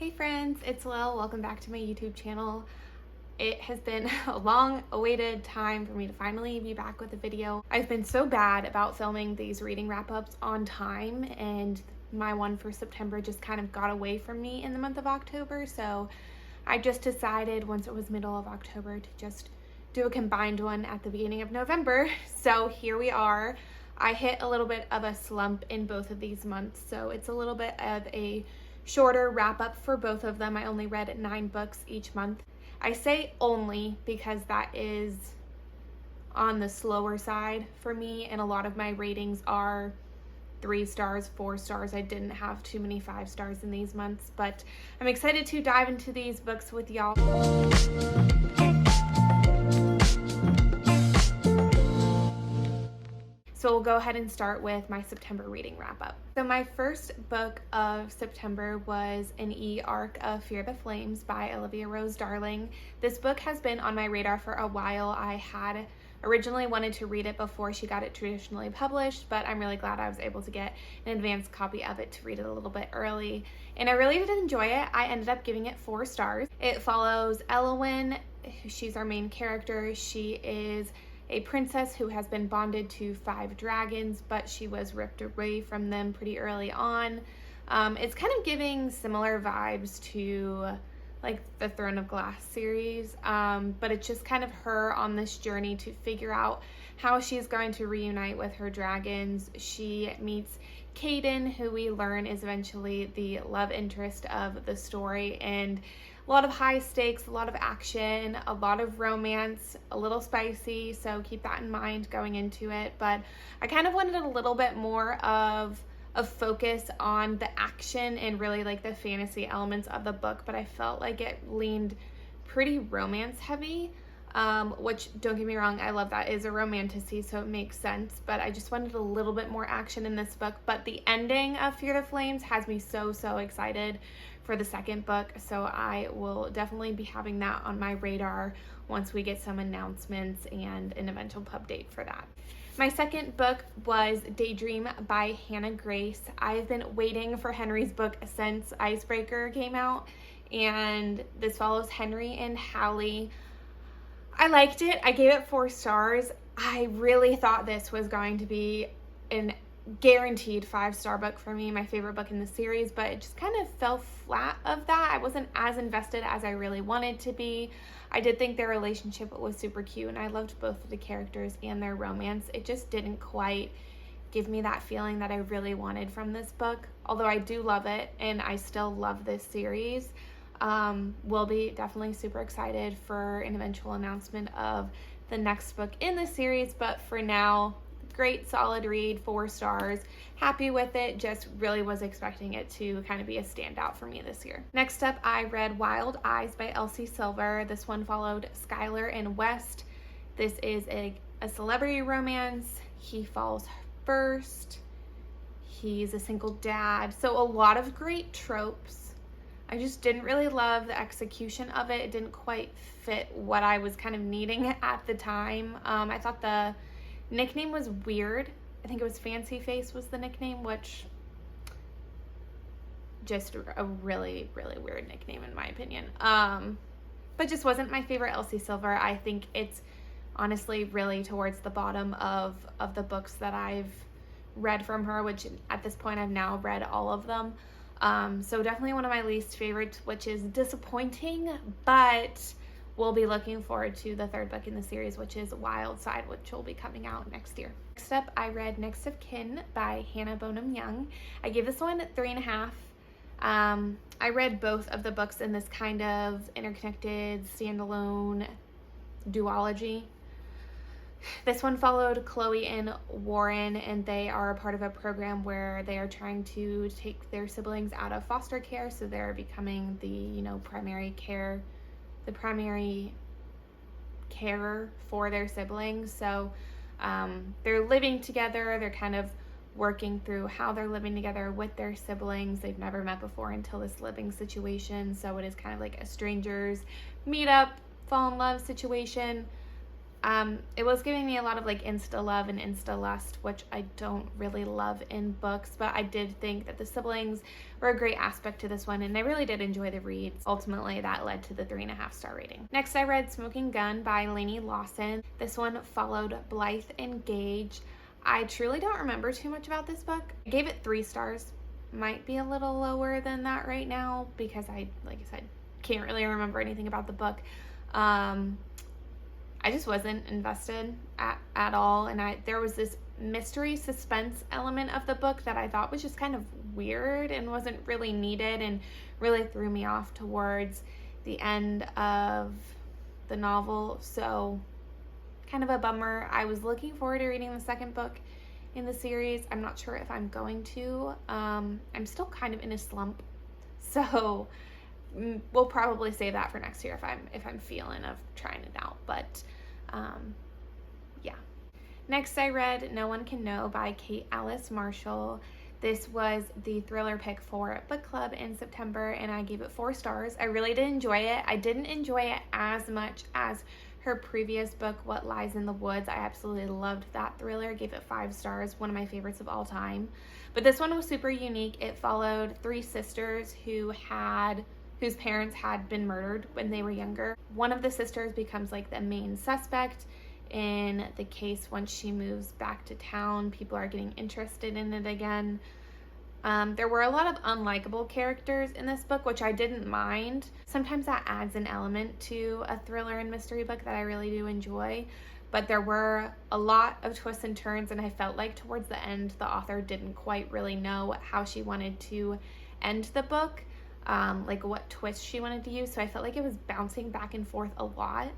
Hey friends, it's Lil. Welcome back to my YouTube channel. It has been a long awaited time for me to finally be back with a video. I've been so bad about filming these reading wrap-ups on time, and my one for September just kind of got away from me in the month of October, so I just decided once it was middle of October to just do a combined one at the beginning of November. So here we are. I hit a little bit of a slump in both of these months, so it's a little bit of a shorter wrap up for both of them. I only read 9 books each month. I say only because that is on the slower side for me, and a lot of my ratings are 3 stars, 4 stars. I didn't have too many 5 stars in these months, but I'm excited to dive into these books with y'all. So we'll go ahead and start with my September reading wrap up. So my first book of September was an e-arc of Fear the Flames by Olivia Rose Darling. This book has been on my radar for a while. I had originally wanted to read it before she got it traditionally published, but I'm really glad I was able to get an advanced copy of it to read it a little bit early. And I really did enjoy it. I ended up giving it 4 stars. It follows Elowyn. She's our main character. She is a princess who has been bonded to 5 dragons, but she was ripped away from them pretty early on. It's kind of giving similar vibes to like the Throne of Glass series, but it's just kind of her on this journey to figure out how she's going to reunite with her dragons. She meets Caden, who we learn is eventually the love interest of the story, and a lot of high stakes, a lot of action, a lot of romance, a little spicy, so keep that in mind going into it. But I kind of wanted a little bit more of a focus on the action and really like the fantasy elements of the book, but I felt like it leaned pretty romance heavy, which, don't get me wrong, I love that. It is a romantasy, so it makes sense, but I just wanted a little bit more action in this book. But the ending of Fear the Flames has me so excited for the second book, so I will definitely be having that on my radar once we get some announcements and an eventual pub date for that. My second book was Daydream by Hannah Grace. I've been waiting for Henry's book since Icebreaker came out, and this follows Henry and Hallie. I liked it. I gave it 4 stars. I really thought this was going to be an guaranteed 5-star book for me, my favorite book in the series, but it just kind of fell flat of that. I wasn't as invested as I really wanted to be. I did think their relationship was super cute, and I loved both of the characters and their romance. It just didn't quite give me that feeling that I really wanted from this book, although I do love it and I still love this series. We'll be definitely super excited for an eventual announcement of the next book in the series, but for now, great solid read, 4 stars, happy with it, just really was expecting it to kind of be a standout for me this year. Next up, I read Wild Eyes by Elsie Silver. This one followed Skylar and West. This is a celebrity romance. He falls first. He's a single dad. So a lot of great tropes. I just didn't really love the execution of it. It didn't quite fit what I was kind of needing at the time. I thought the nickname was weird. I think it was Fancy Face was the nickname, which just a really weird nickname in my opinion. But just wasn't my favorite Elsie Silver. I think it's honestly really towards the bottom of the books that I've read from her, which at this point I've now read all of them. So definitely one of my least favorites, which is disappointing, but we'll be looking forward to the 3rd book in the series, which is Wild Side, which will be coming out next year. Next up, I read Next of Kin by Hannah Bonham Young. I gave this one 3.5. I read both of the books in this kind of interconnected, standalone duology. This one followed Chloe and Warren, and they are a part of a program where they are trying to take their siblings out of foster care, so they're becoming the, primary carer for their siblings. So they're living together. They're kind of working through how they're living together with their siblings. They've never met before until this living situation, so it is kind of like a strangers meet up, fall in love situation. It was giving me a lot of like insta love and insta lust, which I don't really love in books, but I did think that the siblings were a great aspect to this one, and I really did enjoy the reads. Ultimately, that led to the 3.5-star rating. Next, I read Smoking Gun by Lainey Lawson. This one followed Blythe and Gage. I truly don't remember too much about this book. I gave it 3 stars. Might be a little lower than that right now because like I said, can't really remember anything about the book. I just wasn't invested at all, and there was this mystery suspense element of the book that I thought was just kind of weird and wasn't really needed, and really threw me off towards the end of the novel. So kind of a bummer. I was looking forward to reading the second book in the series. I'm not sure if I'm going to. I'm still kind of in a slump, so we'll probably save that for next year if I'm feeling of trying it out. But yeah. Next, I read No One Can Know by Kate Alice Marshall. This was the thriller pick for book club in September, and I gave it 4 stars. I really did enjoy it. I didn't enjoy it as much as her previous book, What Lies in the Woods. I absolutely loved that thriller. Gave it 5 stars, one of my favorites of all time. But this one was super unique. It followed 3 sisters whose parents had been murdered when they were younger. One of the sisters becomes like the main suspect in the case once she moves back to town. People are getting interested in it again. There were a lot of unlikable characters in this book, which I didn't mind. Sometimes that adds an element to a thriller and mystery book that I really do enjoy. But there were a lot of twists and turns, and I felt like towards the end, the author didn't quite really know how she wanted to end the book. Like what twist she wanted to use. So I felt like it was bouncing back and forth a lot.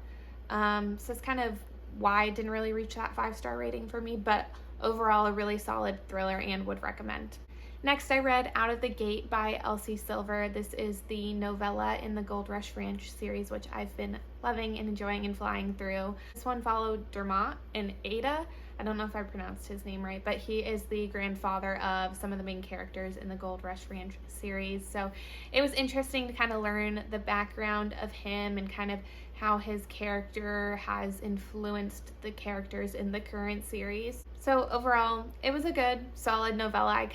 So it's kind of why it didn't really reach that 5-star rating for me, but overall a really solid thriller and would recommend. Next, I read Out of the Gate by Elsie Silver. This is the novella in the Gold Rush Ranch series, which I've been loving and enjoying and flying through. This one followed Dermot and Ada. I don't know if I pronounced his name right, but he is the grandfather of some of the main characters in the Gold Rush Ranch series. So it was interesting to kind of learn the background of him and kind of how his character has influenced the characters in the current series. So overall, it was a good, solid novella.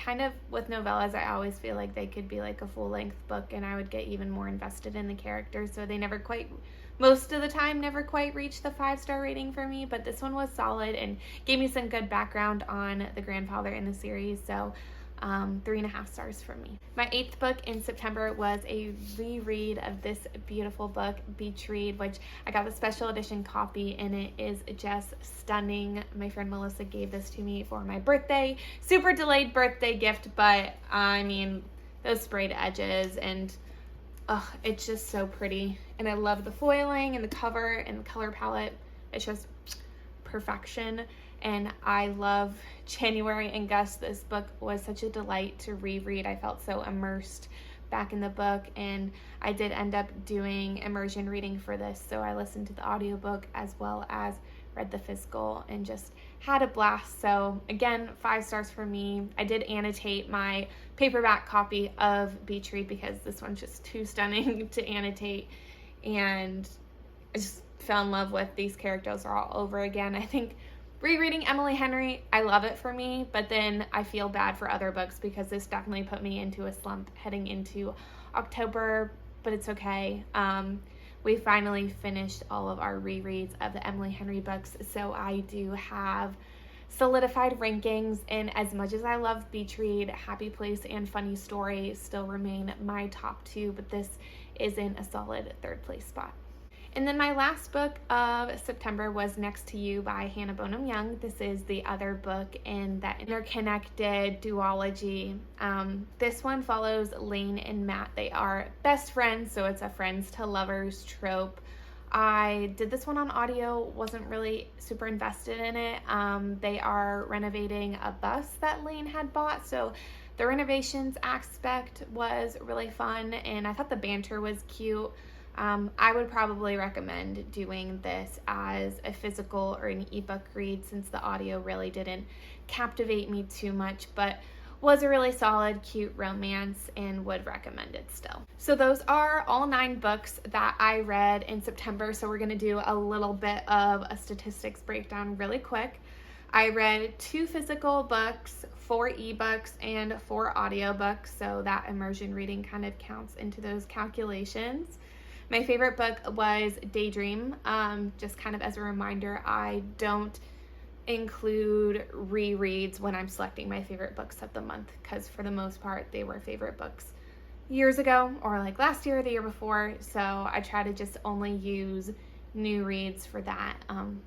With novellas, I always feel like they could be like a full-length book and I would get even more invested in the characters. So they most of the time, never quite reached the 5-star rating for me, but this one was solid and gave me some good background on the grandfather in the series. So 3.5 stars for me. My 8th book in September was a reread of this beautiful book, Beach Read, which I got the special edition copy, and it is just stunning. My friend Melissa gave this to me for my birthday. Super delayed birthday gift, but I mean, those sprayed edges and it's just so pretty. And I love the foiling and the cover and the color palette. It's just perfection. And I love January and Gus. This book was such a delight to reread. I felt so immersed back in the book, and I did end up doing immersion reading for this. So I listened to the audiobook as well as read the physical and just had a blast. So again, 5 stars for me. I did annotate my paperback copy of Beach Read because this one's just too stunning to annotate, and I just fell in love with these characters all over again. I think rereading Emily Henry, I love it for me, but then I feel bad for other books because this definitely put me into a slump heading into October, but it's okay. We finally finished all of our rereads of the Emily Henry books, so I do have solidified rankings, and as much as I love Beach Read, Happy Place and Funny Story still remain my top 2, but this is in a solid 3rd place spot. And then my last book of September was Next to You by Hannah Bonham Young. This is the other book in that interconnected duology. This one follows Lane and Matt. They are best friends, so it's a friends to lovers trope. I did this one on audio, wasn't really super invested in it. They are renovating a bus that Lane had bought, so the renovations aspect was really fun, and I thought the banter was cute. I would probably recommend doing this as a physical or an ebook read since the audio really didn't captivate me too much. But was a really solid, cute romance and would recommend it still. So those are all 9 books that I read in September. So we're gonna do a little bit of a statistics breakdown really quick. I read 2 physical books, 4 ebooks, and 4 audiobooks. So that immersion reading kind of counts into those calculations. My favorite book was Daydream. Just kind of as a reminder, I don't include rereads when I'm selecting my favorite books of the month, because for the most part they were favorite books years ago or like last year or the year before, so I try to just only use new reads for that.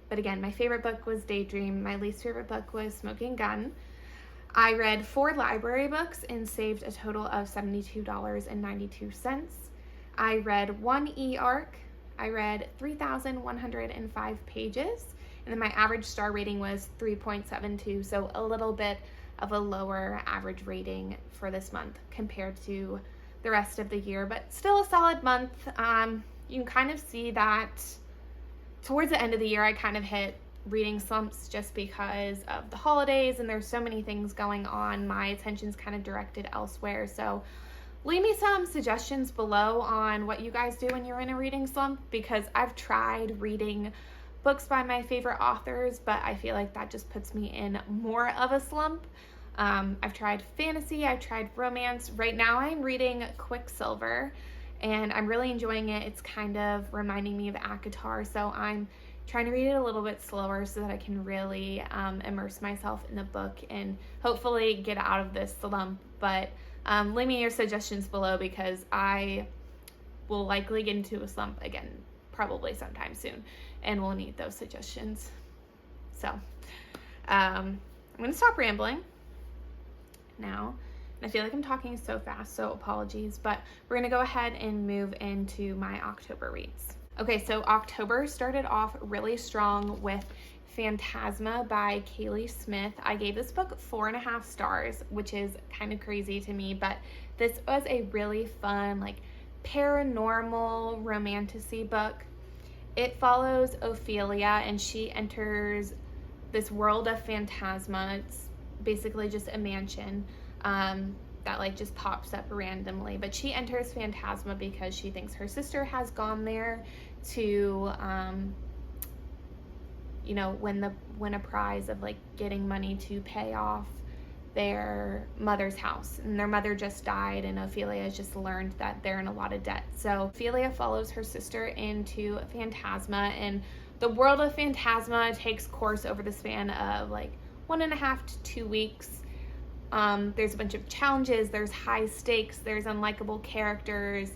But again, my favorite book was Daydream. My least favorite book was Smoking Gun. I read 4 library books and saved a total of $72.92. I read 1 e-arc. I read 3,105 pages. And then my average star rating was 3.72, so a little bit of a lower average rating for this month compared to the rest of the year, but still a solid month. You can kind of see that towards the end of the year, I kind of hit reading slumps just because of the holidays and there's so many things going on. My attention's kind of directed elsewhere. So leave me some suggestions below on what you guys do when you're in a reading slump, because I've tried reading books by my favorite authors, but I feel like that just puts me in more of a slump. I've tried fantasy, I've tried romance. Right now I'm reading Quicksilver and I'm really enjoying it. It's kind of reminding me of ACOTAR, so I'm trying to read it a little bit slower so that I can really immerse myself in the book and hopefully get out of this slump. But leave me your suggestions below, because I will likely get into a slump again probably sometime soon, and we'll need those suggestions. So I'm gonna stop rambling now. And I feel like I'm talking so fast, so apologies, but we're gonna go ahead and move into my October reads. Okay, so October started off really strong with Phantasma by Kaylee Smith. I gave this book 4.5 stars, which is kind of crazy to me, but this was a really fun, like, paranormal romantasy book. It follows Ophelia and she enters this world of Phantasma. It's basically just a mansion that like just pops up randomly, but she enters Phantasma because she thinks her sister has gone there to win a prize of like getting money to pay off their mother's house, and their mother just died, and Ophelia has just learned that they're in a lot of debt. So Ophelia follows her sister into Phantasma, and the world of Phantasma takes course over the span of like 1.5 to 2 weeks. There's a bunch of challenges, there's high stakes, there's unlikable characters.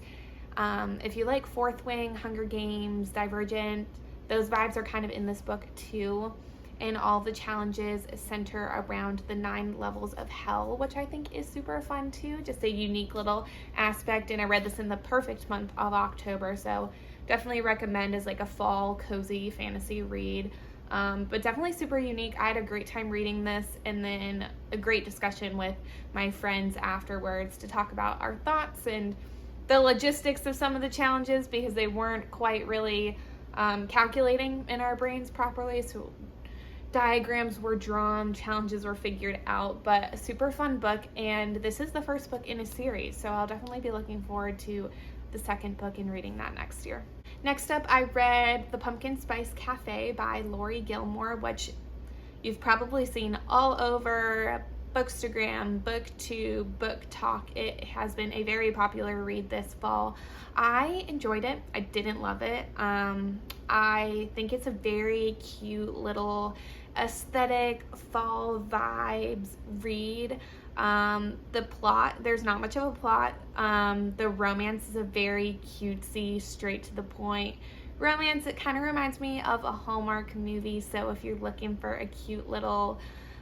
If you like Fourth Wing, Hunger Games, Divergent, those vibes are kind of in this book too. And all the challenges center around the 9 levels of hell, which I think is super fun too. Just a unique little aspect. And I read this in the perfect month of October, so definitely recommend as like a fall cozy fantasy read. But definitely super unique. I had a great time reading this, and then a great discussion with my friends afterwards to talk about our thoughts and the logistics of some of the challenges, because they weren't quite really calculating in our brains properly. So diagrams were drawn, challenges were figured out, but a super fun book, and this is the first book in a series, so I'll definitely be looking forward to the second book and reading that next year. Next up, I read The Pumpkin Spice Cafe by Lori Gilmore, which you've probably seen all over Bookstagram, BookTube, Book Talk. It has been a very popular read this fall. I enjoyed it. I didn't love it. I think it's a very cute little aesthetic fall vibes read. The plot, there's not much of a plot. The romance is a very cutesy, straight to the point romance. It kind of reminds me of a Hallmark movie, so if you're looking for a cute little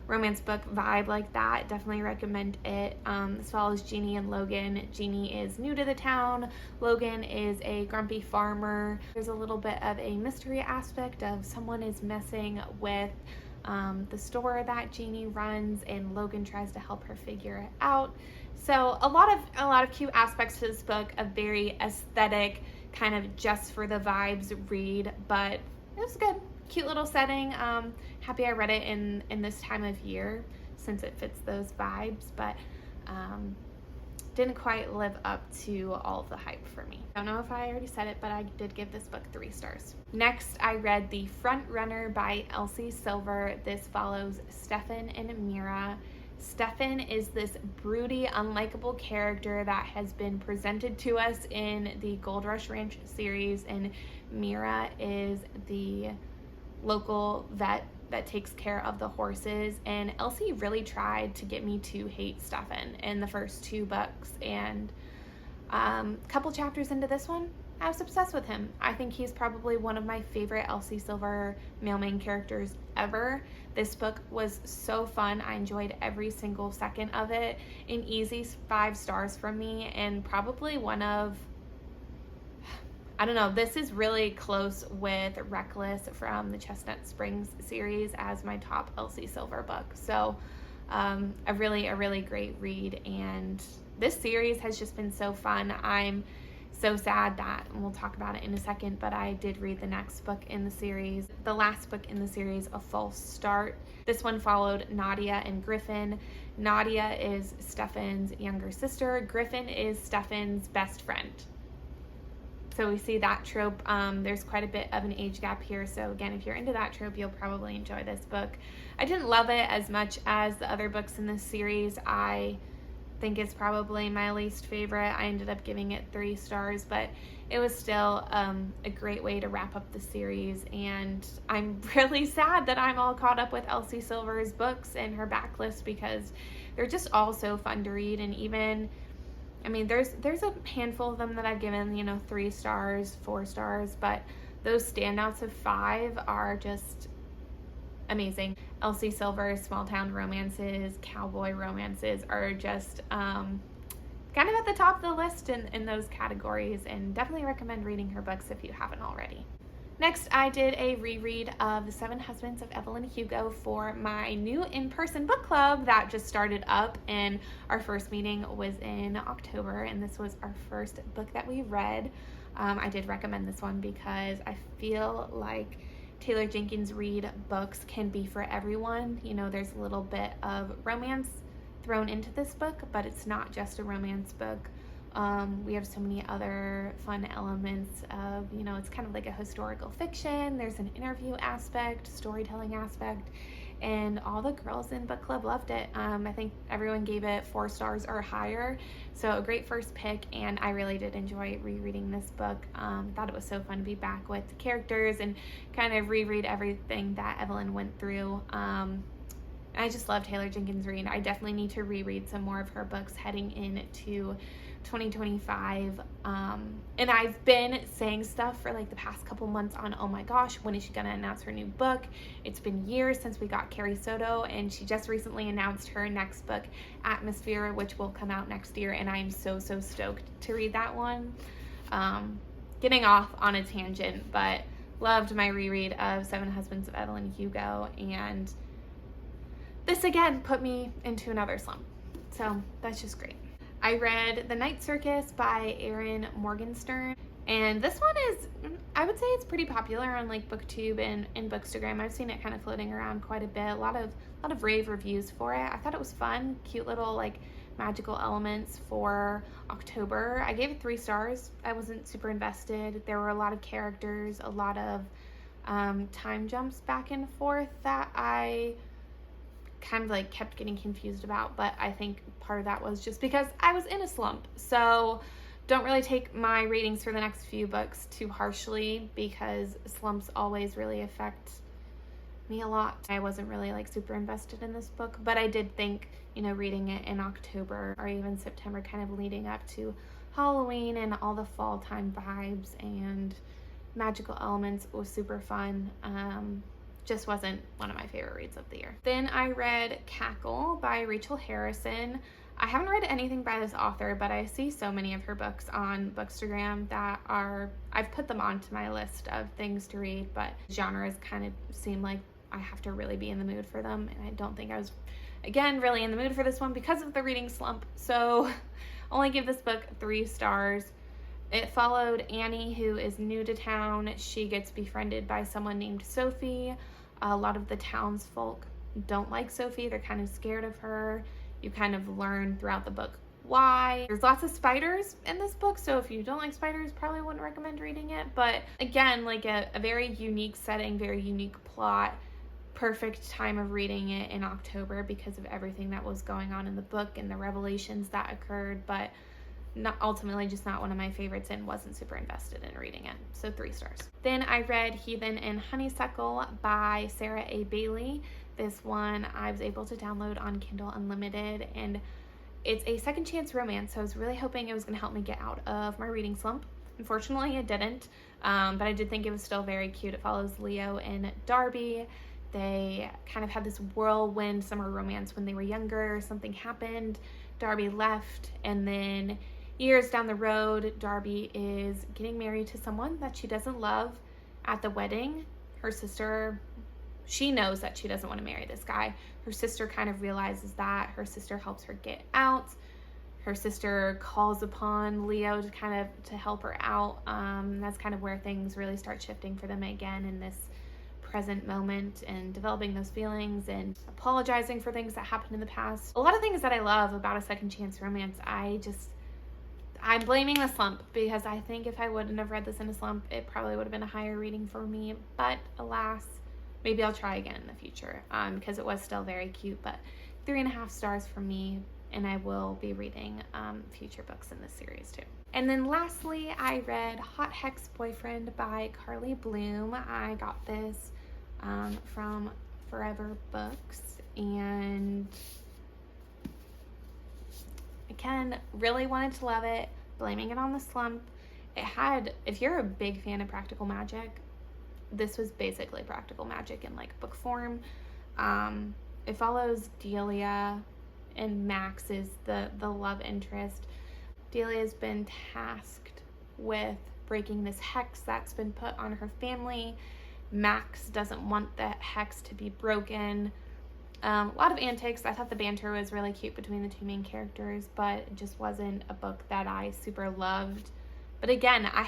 romance book vibe like that, definitely recommend it. This follows Jeannie and Logan. Jeannie is new to the town. Logan is a grumpy farmer. There's a little bit of a mystery aspect of someone is messing with the store that Jeannie runs, and Logan tries to help her figure it out. So a lot of cute aspects to this book, a very aesthetic, kind of just for the vibes read, but it was good. Cute little setting. Happy I read it in this time of year. since it fits those vibes, but didn't quite live up to all of the hype for me. I don't know if I already said it, but I did give this book 3 stars. Next, I read The Front Runner by Elsie Silver. This follows Stefan and Mira. Stefan is this broody, unlikable character that has been presented to us in the Gold Rush Ranch series, and Mira is the local vet that takes care of the horses. And Elsie really tried to get me to hate Stefan in the first 2 books, and a couple chapters into this one, I was obsessed with him. I think he's probably one of my favorite Elsie Silver male main characters ever. This book was so fun. I enjoyed every single second of it. An easy 5 stars from me, and probably one of, I don't know, this is really close with Reckless from the Chestnut Springs series as my top Elsie Silver book. So a really great read, and this series has just been so fun. I'm so sad that, and we'll talk about it in a second, but I did read the next book in the series, the last book in the series, A False Start. This one followed Nadia and Griffin. Nadia is Stefan's younger sister. Griffin is Stefan's best friend. So we see that trope. There's quite a bit of an age gap here. So again, if you're into that trope, you'll probably enjoy this book. I didn't love it as much as the other books in this series. I think it's probably my least favorite. I ended up giving it 3 stars, but it was still a great way to wrap up the series. And I'm really sad that I'm all caught up with Elsie Silver's books and her backlist, because they're just all so fun to read. And even, I mean, there's a handful of them that I've given, 3 stars, 4 stars, but those standouts of 5 are just amazing. Elsie Silver's small town romances, cowboy romances are just kind of at the top of the list in those categories, and definitely recommend reading her books if you haven't already. Next, I did a reread of The 7 Husbands of Evelyn Hugo for my new in-person book club that just started up, and our first meeting was in October, and this was our first book that we read. I did recommend this one because I feel like Taylor Jenkins Reid books can be for everyone. There's a little bit of romance thrown into this book, but it's not just a romance book. We have so many other fun elements of, it's kind of like a historical fiction. There's an interview aspect, storytelling aspect, and all the girls in book club loved it. I think everyone gave it 4 stars or higher. So a great first pick, and I really did enjoy rereading this book. Thought it was so fun to be back with the characters and kind of reread everything that Evelyn went through. I just love Taylor Jenkins Reid. I definitely need to reread some more of her books heading into 2025. And I've been saying stuff for like the past couple months on, oh my gosh, when is she gonna announce her new book? It's been years since we got Carrie Soto, and she just recently announced her next book, Atmosphere, which will come out next year, and I'm so stoked to read that one. Getting off on a tangent, but loved my reread of 7 Husbands of Evelyn Hugo, and this again put me into another slump. So that's just great. I read The Night Circus by Erin Morgenstern, and this one is, I would say it's pretty popular on like BookTube and Bookstagram. I've seen it kind of floating around quite a bit. A lot of rave reviews for it. I thought it was fun, cute little like magical elements for October. I gave it 3 stars. I wasn't super invested. There were a lot of characters, a lot of time jumps back and forth that I kind of like kept getting confused about, but I think part of that was just because I was in a slump. So don't really take my ratings for the next few books too harshly, because slumps always really affect me a lot. I wasn't really like super invested in this book, but I did think, reading it in October or even September, kind of leading up to Halloween and all the fall time vibes and magical elements, was super fun. Just wasn't one of my favorite reads of the year. Then I read Cackle by Rachel Harrison. I haven't read anything by this author, but I see so many of her books on Bookstagram that I've put them onto my list of things to read, but genres kind of seem like I have to really be in the mood for them, and I don't think I was, again, really in the mood for this one because of the reading slump. So only give this book 3 stars. It followed Annie, who is new to town. She gets befriended by someone named Sophie. A lot of the townsfolk don't like Sophie. They're kind of scared of her. You kind of learn throughout the book why. There's lots of spiders in this book, so if you don't like spiders, probably wouldn't recommend reading it. But again, like a very unique setting, very unique plot. Perfect time of reading it in October because of everything that was going on in the book and the revelations that occurred, but ultimately just not one of my favorites and wasn't super invested in reading it. So 3 stars. Then I read Heathen and Honeysuckle by Sarah A. Bailey. This one I was able to download on Kindle Unlimited, and it's a second chance romance, so I was really hoping it was going to help me get out of my reading slump. Unfortunately, it didn't, but I did think it was still very cute. It follows Leo and Darby. They kind of had this whirlwind summer romance when they were younger. Something happened, Darby left, and then years down the road, Darby is getting married to someone that she doesn't love. At the wedding, her sister, she knows that she doesn't want to marry this guy. Her sister kind of realizes that. Her sister helps her get out. Her sister calls upon Leo to help her out. That's kind of where things really start shifting for them again in this present moment, and developing those feelings and apologizing for things that happened in the past. A lot of things that I love about a second chance romance. I'm blaming the slump, because I think if I wouldn't have read this in a slump, it probably would have been a higher reading for me. But alas, maybe I'll try again in the future, because it was still very cute. But 3.5 stars for me, and I will be reading future books in this series too. And then lastly, I read Hot Hex Boyfriend by Carly Bloom. I got this from Forever Books, and again, really wanted to love it, blaming it on the slump. It had, if you're a big fan of practical magic, this was basically practical magic in like book form. It follows Delia, and Max is the love interest. Delia's been tasked with breaking this hex that's been put on her family. Max doesn't want the hex to be broken. A lot of antics. I thought the banter was really cute between the 2 main characters, but it just wasn't a book that I super loved. But again, I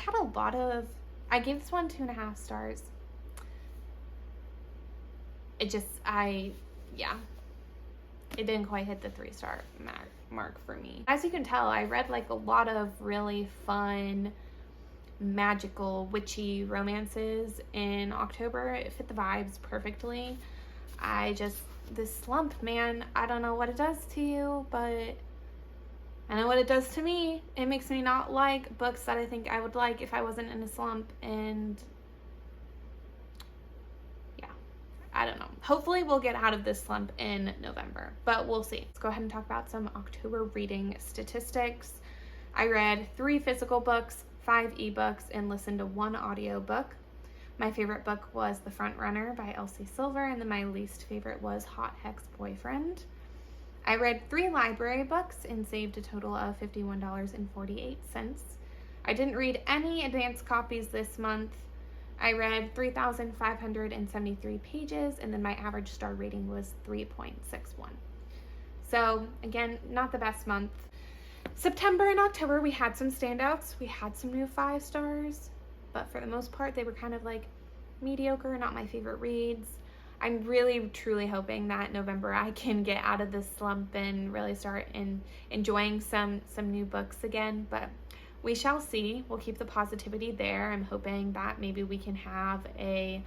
gave this one 2.5 stars. It didn't quite hit the 3-star mark for me. As you can tell, I read like a lot of really fun, magical, witchy romances in October. It fit the vibes perfectly. This slump, man, I don't know what it does to you, but I know what it does to me. It makes me not like books that I think I would like if I wasn't in a slump, and yeah, I don't know. Hopefully we'll get out of this slump in November, but we'll see. Let's go ahead and talk about some October reading statistics. I read 3 physical books, 5 ebooks, and listened to 1 audiobook. My favorite book was The Front Runner by Elsie Silver, and then my least favorite was Hot Hex Boyfriend. I read 3 library books and saved a total of $51.48. I didn't read any advanced copies this month. I read 3,573 pages, and then my average star rating was 3.61. So again, not the best month. September and October, we had some standouts. We had some new 5 stars, but for the most part, they were kind of like mediocre, not my favorite reads. I'm really, truly hoping that November I can get out of this slump and really start enjoying some new books again, but we shall see. We'll keep the positivity there. I'm hoping that maybe we can have a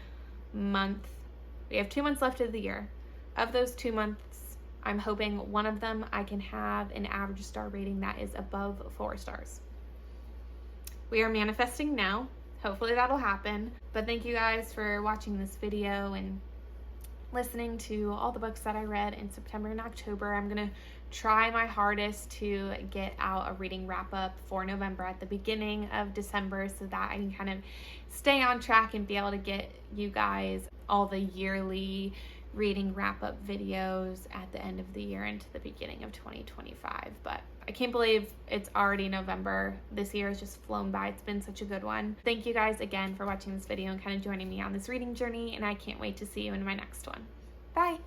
month. We have 2 months left of the year. Of those 2 months, I'm hoping one of them I can have an average star rating that is above 4 stars. We are manifesting now. Hopefully that'll happen. But thank you guys for watching this video and listening to all the books that I read in September and October. I'm gonna try my hardest to get out a reading wrap up for November at the beginning of December, so that I can kind of stay on track and be able to get you guys all the yearly reading wrap up videos at the end of the year into the beginning of 2025. But I can't believe it's already November. This year has just flown by. It's been such a good one. Thank you guys again for watching this video and kind of joining me on this reading journey, and I can't wait to see you in my next one. Bye.